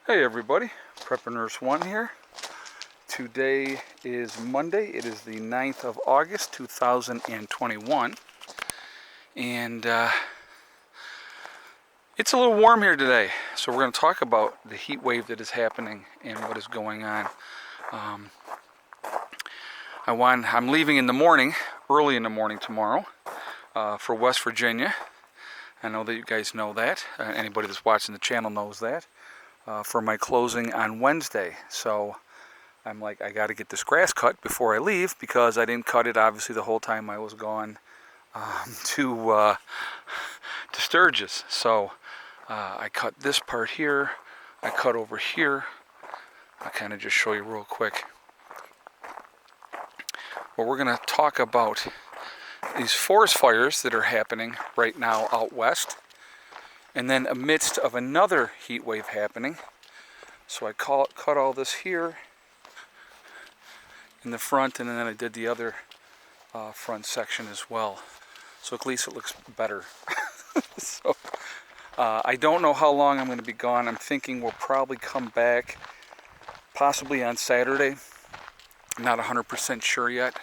Hey everybody, Prepper Nurse 1 here. Today is Monday. It is the 9th of August 2021. And it's a little warm here today. So we're going to talk about the heat wave that is happening and what is going on. I'm leaving in the morning, early in the morning tomorrow, for West Virginia. I know that you guys know that. Anybody that's watching the channel knows that. For my closing on Wednesday. So I'm like, I got to get this grass cut before I leave because I didn't cut it obviously the whole time I was gone to Sturgis. So I cut this part here. I cut over here. I'll kind of just show you real quick. Well, we're going to talk about these forest fires that are happening right now out west, and then amidst of another heat wave happening. So I cut all this here in the front, and then I did the other front section as well. So at least it looks better. So I don't know how long I'm going to be gone. I'm thinking we'll probably come back possibly on Saturday. I'm not 100% sure yet.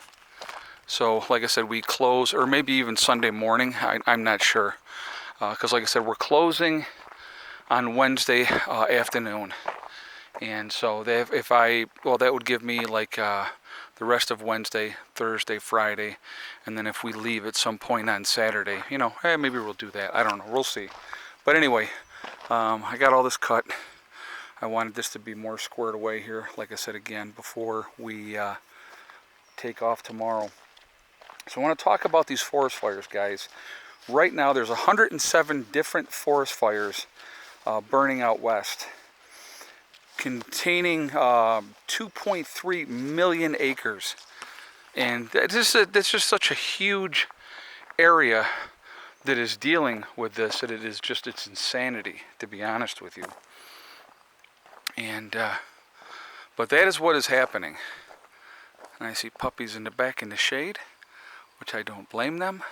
So like I said, we close, or maybe even Sunday morning. I'm not sure. Because like I said, we're closing on Wednesday afternoon. And so that would give me like the rest of Wednesday, Thursday, Friday. And then if we leave at some point on Saturday, maybe we'll do that. I don't know. We'll see. But anyway, I got all this cut. I wanted this to be more squared away here, like I said again, before we take off tomorrow. So I want to talk about these forest fires, guys. Right now there's 107 different forest fires burning out west, containing 2.3 million acres. And that's just such a huge area that is dealing with this, that it's insanity, to be honest with you. And but that is what is happening. And I see puppies in the back in the shade, which I don't blame them.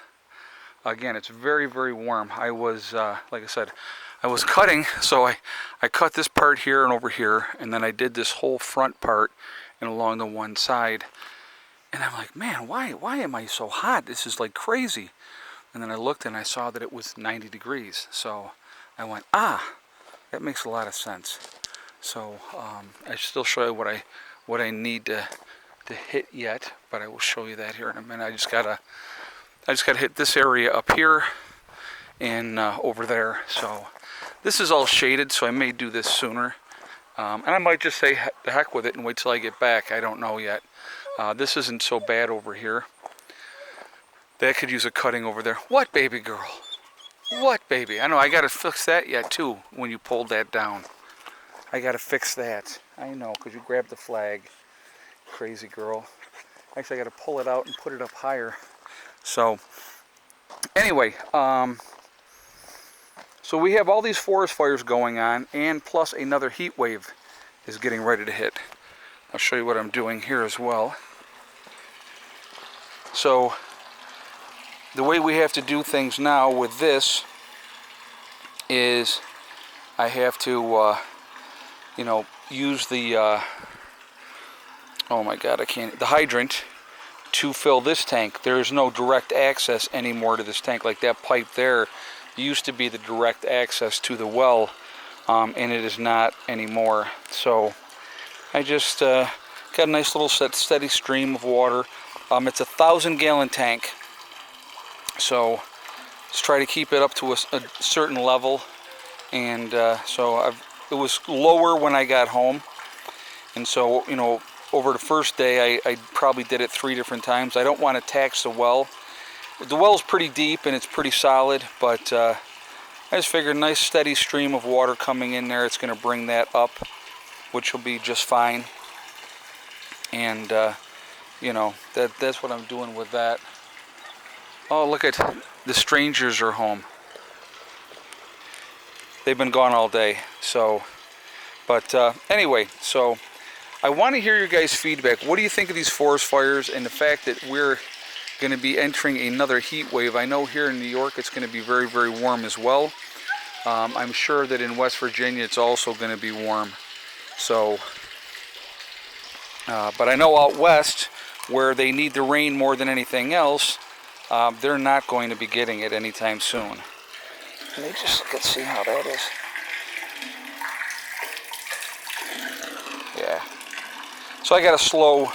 Again, it's very, very warm. I was, like I said, I was cutting, so I cut this part here and over here, and then I did this whole front part and along the one side. And I'm like, man, why am I so hot? This is like crazy. And then I looked and I saw that it was 90 degrees. So I went, that makes a lot of sense. So I still show you what I need to hit yet, but I will show you that here in a minute. I just gotta hit this area up here and over there. So this is all shaded, so I may do this sooner. And I might just say the heck with it and wait till I get back. I don't know yet. This isn't so bad over here. That could use a cutting over there. What, baby girl? What, baby? I know, I gotta fix that yet too when you pulled that down. I gotta fix that. I know, because you grabbed the flag. Crazy girl. Actually, I gotta pull it out and put it up higher. So anyway, so we have all these forest fires going on, and plus another heat wave is getting ready to hit. I'll show you what I'm doing here as well. So the way we have to do things now with this is I have to use the oh my god, the hydrant to fill this tank. There is no direct access anymore to this tank. Like that pipe there used to be the direct access to the well, and it is not anymore. So I just got a nice little steady stream of water. It's a 1,000-gallon tank, so let's try to keep it up to a certain level. And so it was lower when I got home, and so over the first day, I probably did it 3 different times. I don't want to tax the well. The well's pretty deep and it's pretty solid, but I just figured a nice steady stream of water coming in there, it's going to bring that up, which will be just fine. And, that's what I'm doing with that. Oh, look at the strangers are home. They've been gone all day, so, but anyway, so I want to hear your guys' feedback. What do you think of these forest fires and the fact that we're going to be entering another heat wave? I know here in New York it's going to be very, very warm as well. I'm sure that in West Virginia it's also going to be warm. So, but I know out west, where they need the rain more than anything else, they're not going to be getting it anytime soon. Let me just look and see how that is. Yeah. So I got a slow,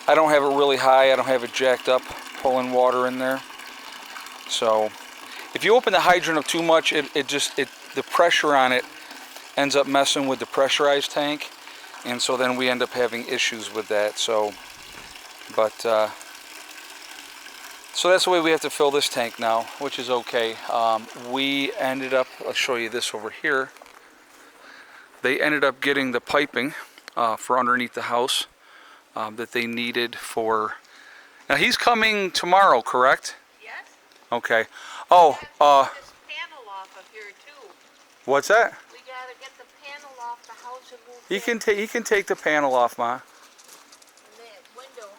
I don't have it really high, I don't have it jacked up, pulling water in there. So if you open the hydrant up too much, the pressure on it ends up messing with the pressurized tank, and so then we end up having issues with that. So, but so that's the way we have to fill this tank now, which is okay. We ended up, I'll show you this over here. They ended up getting the piping for underneath the house that they needed for. Now he's coming tomorrow, correct? Yes. Okay. Oh, This panel off of here too. what's that? We gotta get the panel off the house and move He can take the panel off, Ma. in that window.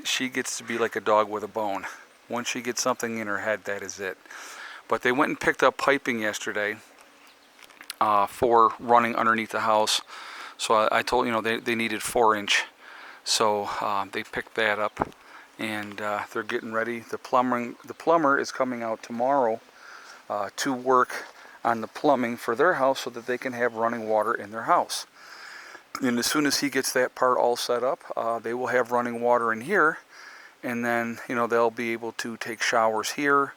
She gets to be like a dog with a bone. Once she gets something in her head, that is it. But they went and picked up piping yesterday for running underneath the house. So I told, they needed 4-inch. So they picked that up, and they're getting ready. The plumber is coming out tomorrow to work on the plumbing for their house so that they can have running water in their house. And as soon as he gets that part all set up, they will have running water in here, and then they'll be able to take showers here,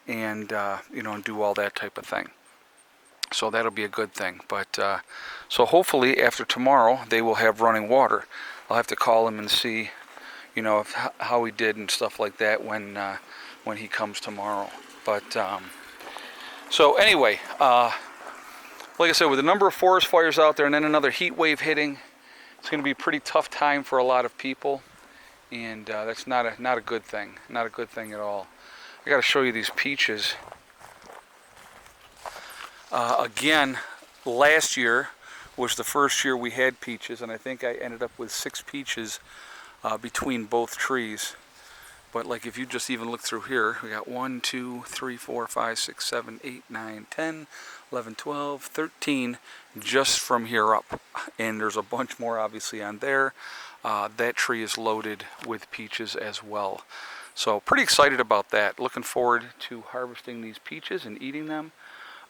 and and do all that type of thing. So that'll be a good thing. But so hopefully after tomorrow they will have running water. I'll have to call him and see, how he did and stuff like that when he comes tomorrow. But so anyway, like I said, with the number of forest fires out there and then another heat wave hitting, it's going to be a pretty tough time for a lot of people, and that's not a good thing. Not a good thing at all. I got to show you these peaches. Again, last year was the first year we had peaches, and I think I ended up with 6 peaches between both trees. But like if you just even look through here, we got 1, 2, 3, 4, 5, 6, 7, 8, 9, 10, 11, 12, 13 just from here up. And there's a bunch more obviously on there. That tree is loaded with peaches as well. So pretty excited about that. Looking forward to harvesting these peaches and eating them.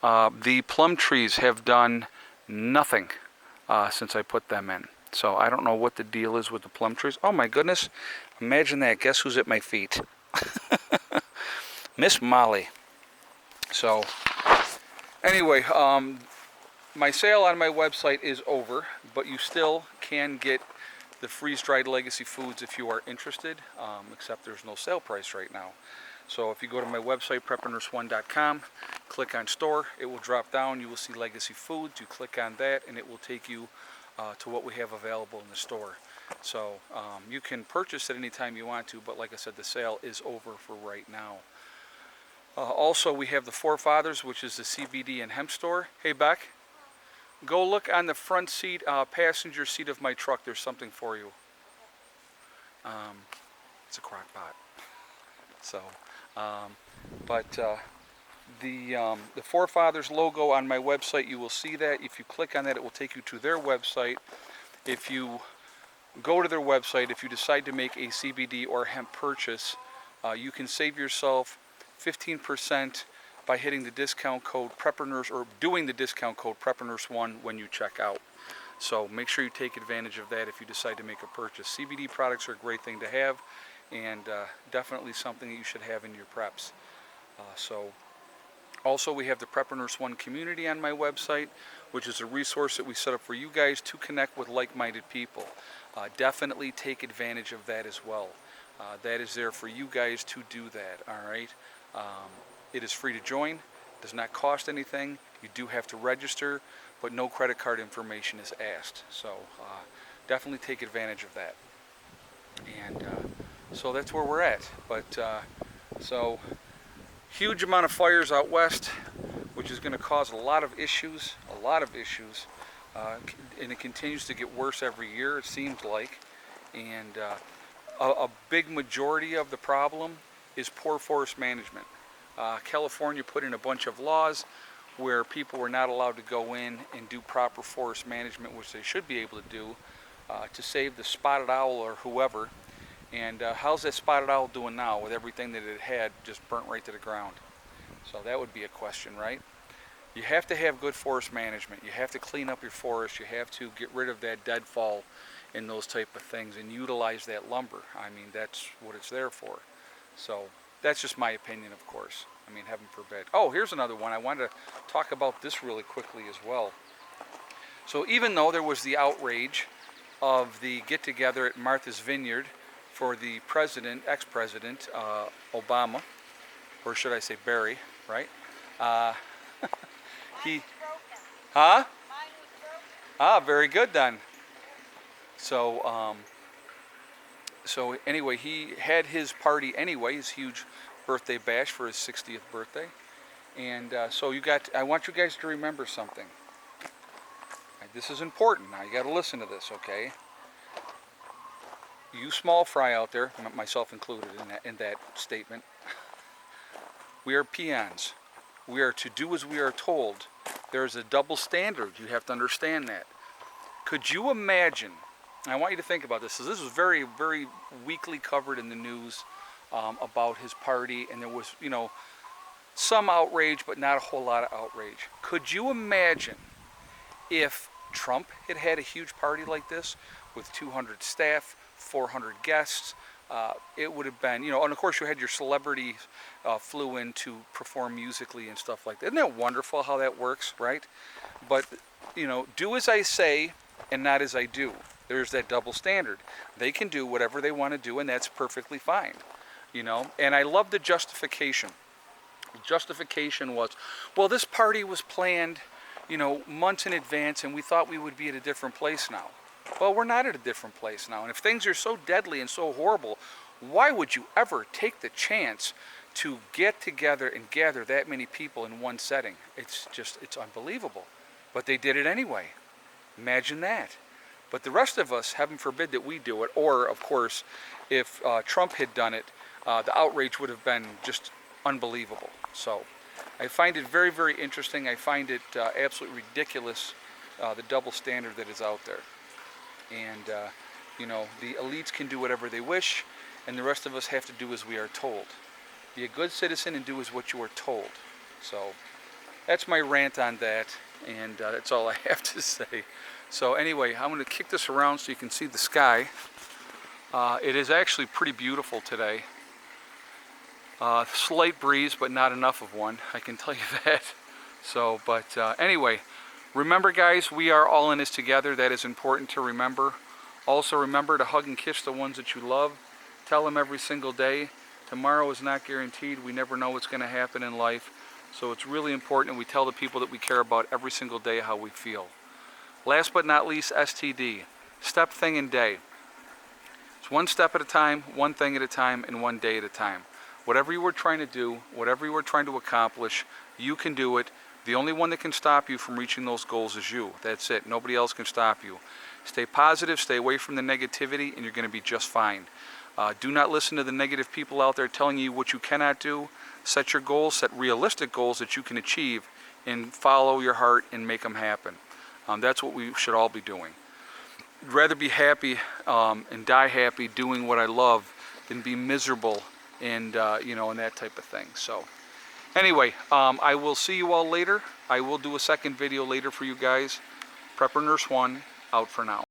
The plum trees have done nothing since I put them in. So I don't know what the deal is with the plum trees. Oh my goodness, imagine that. Guess who's at my feet? Miss Molly. So anyway, my sale on my website is over, but you still can get the freeze-dried legacy foods if you are interested, except there's no sale price right now. So if you go to my website, preppernurse1.com, click on store, it will drop down. You will see legacy foods. You click on that, and it will take you to what we have available in the store. So you can purchase it anytime you want to, but like I said, the sale is over for right now. Also, we have the Forefathers, which is the CBD and hemp store. Hey, Beck, go look on the front seat, passenger seat of my truck. There's something for you. It's a crock pot. So, the Forefathers logo on my website, you will see that. If you click on that, it will take you to their website. If you go to their website, if you decide to make a CBD or hemp purchase, you can save yourself 15% by hitting the discount code PrepperNurse, or doing the discount code PrepperNurse1 when you check out. So make sure you take advantage of that if you decide to make a purchase. CBD products are a great thing to have, and definitely something that you should have in your preps. Also, we have the PrepperNurse1 community on my website, which is a resource that we set up for you guys to connect with like-minded people. Definitely take advantage of that as well. That is there for you guys to do that, all right? It is free to join, does not cost anything. You do have to register, but no credit card information is asked. So definitely take advantage of that. And so that's where we're at. But so huge amount of fires out west, which is going to cause a lot of issues, and it continues to get worse every year, it seems like. And a big majority of the problem is poor forest management. California put in a bunch of laws where people were not allowed to go in and do proper forest management, which they should be able to do, to save the spotted owl or whoever. And how's that spotted owl doing now with everything that it had just burnt right to the ground? So that would be a question, right? You have to have good forest management. You have to clean up your forest. You have to get rid of that deadfall and those type of things and utilize that lumber. I mean, that's what it's there for. So that's just my opinion, of course. I mean, heaven forbid. Oh, here's another one. I wanted to talk about this really quickly as well. So even though there was the outrage of the get-together at Martha's Vineyard for the president, ex-president, Obama, or should I say Barry, right? He, huh? Very good then. So, so anyway, he had his party anyway, his huge birthday bash for his 60th birthday. And so I want you guys to remember something. This is important. Now you got to listen to this, okay? You small fry out there, myself included in that statement. We are peons. We are to do as we are told. There's a double standard. You have to understand that. Could you imagine? And I want you to think about this. So this was very, very weakly covered in the news about his party, and there was, you know, some outrage, but not a whole lot of outrage. Could you imagine if Trump had had a huge party like this with 200 staff, 400 guests? It would have been, you know, and of course you had your celebrities flew in to perform musically and stuff like that. Isn't that wonderful how that works, right? But, you know, do as I say and not as I do. There's that double standard. They can do whatever they want to do, and that's perfectly fine, you know. And I love the justification. The justification was, well, this party was planned, you know, months in advance, and we thought we would be at a different place now. Well, we're not at a different place now. And if things are so deadly and so horrible, why would you ever take the chance to get together and gather that many people in one setting? It's just, it's unbelievable. But they did it anyway. Imagine that. But the rest of us, heaven forbid that we do it, or, of course, if Trump had done it, the outrage would have been just unbelievable. So I find it very, very interesting. I find it absolutely ridiculous, the double standard that is out there. And, you know, the elites can do whatever they wish, and the rest of us have to do as we are told. Be a good citizen and do as what you are told. So that's my rant on that, and that's all I have to say. So anyway, I'm going to kick this around so you can see the sky. It is actually pretty beautiful today. Slight breeze, but not enough of one, I can tell you that. So, but anyway, remember guys, we are all in this together. That is important to remember. Also remember to hug and kiss the ones that you love. Tell them every single day. Tomorrow is not guaranteed. We never know what's going to happen in life. So it's really important we tell the people that we care about every single day how we feel. Last but not least, STD. Step, thing, and day. It's one step at a time, one thing at a time, and one day at a time. Whatever you were trying to do, whatever you were trying to accomplish, you can do it. The only one that can stop you from reaching those goals is you. That's it. Nobody else can stop you. Stay positive, stay away from the negativity, and you're going to be just fine. Do not listen to the negative people out there telling you what you cannot do. Set your goals, set realistic goals that you can achieve, and follow your heart and make them happen. That's what we should all be doing. I'd rather be happy and die happy doing what I love than be miserable and, you know, and that type of thing. So anyway, I will see you all later. I will do a second video later for you guys. Prepper Nurse 1, out for now.